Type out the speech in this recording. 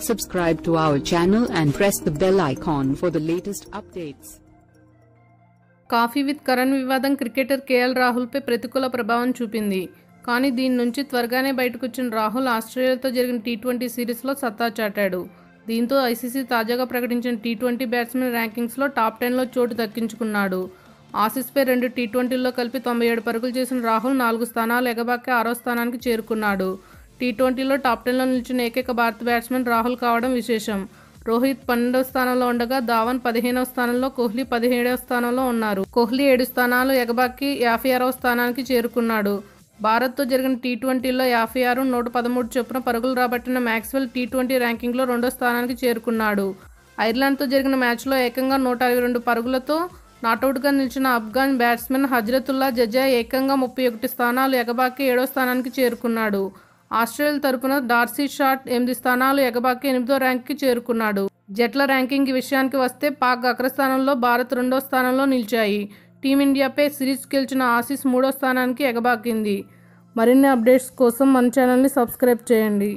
Subscribe to our channel and press the bell icon for the latest updates. Coffee with Karan వివాదం cricketer KL రాహుల్పై ప్రతికూల ప్రభావం చూపింది. కానీ దీని నుంచి త్వరగానే బయటకొచ్చిన రాహుల్ ఆస్ట్రేలియాతో జరిగిన టీ20 సిరీస్లో సత్తా చాటాడు. దీంతో ఐసీసీ తాజాగా ప్రకటించిన టీ20 బ్యాట్స్మెన్ ర్యాంకింగ్స్లో టాప్ 10లో చోటు దక్కించుకున్నాడు. ఆసీస్పై 2 టీ20ల్లో కలిపి 97 పరుగులు చేసిన రాహుల్ 4 స్థానాలు ఎగబాకి 6వ స్థానానికి చేరుకున్నాడు. టీ20లో టాప్ 10లో నిలిచిన ఏకైక భారత బ్యాట్స్మెన్ రాహుల్ కావడం విశేషం. రోహిత్ 12వ స్థానంలో ఉండగా ధావన్ 15వ స్థానంలో, కోహ్లీ 17వ స్థానంలో ఉన్నారు. కోహ్లీ 7 స్థానాలు ఎగబాకి 56వ స్థానానికి చేరుకున్నాడు. భారత్తో జరిగిన టీ20లో 56, 113 చొప్పున పరుగులు రాబట్టిన మ్యాక్స్వెల్ టీ20 ర్యాంకింగ్లో 2వ స్థానానికి చేరుకున్నాడు. ఐర్లాండ్తో జరిగిన మ్యాచ్లో ఏకంగా 122 పరుగులతో నాటౌట్గా నిలిచిన ఆఫ్ఘాన్ బ్యాట్స్మెన్ హజ్రతుల్లా జజా ఏకంగా 31 స్థానాలు ఎగబాకి 7వ స్థానానికి చేరుకున్నాడు. ఆస్ట్రేలియా తరపున డార్సీ షాట్ 8 స్థానాలు ఎగబాకి 8వ ర్యాంక్కి చేరుకున్నాడు. జట్ల ర్యాంకింగ్ విషయానికి వస్తే పాక్ అగ్రస్థానంలో, భారత్ 2వ స్థానంలో నిలిచాయి. టీమిండియాపై సిరీస్ గెలిచిన ఆసీస్ 3వ స్థానానికి ఎగబాకింది. మరిన్ని అప్డేట్స్ కోసం మన ఛానల్ని సబ్స్క్రైబ్ చేయండి.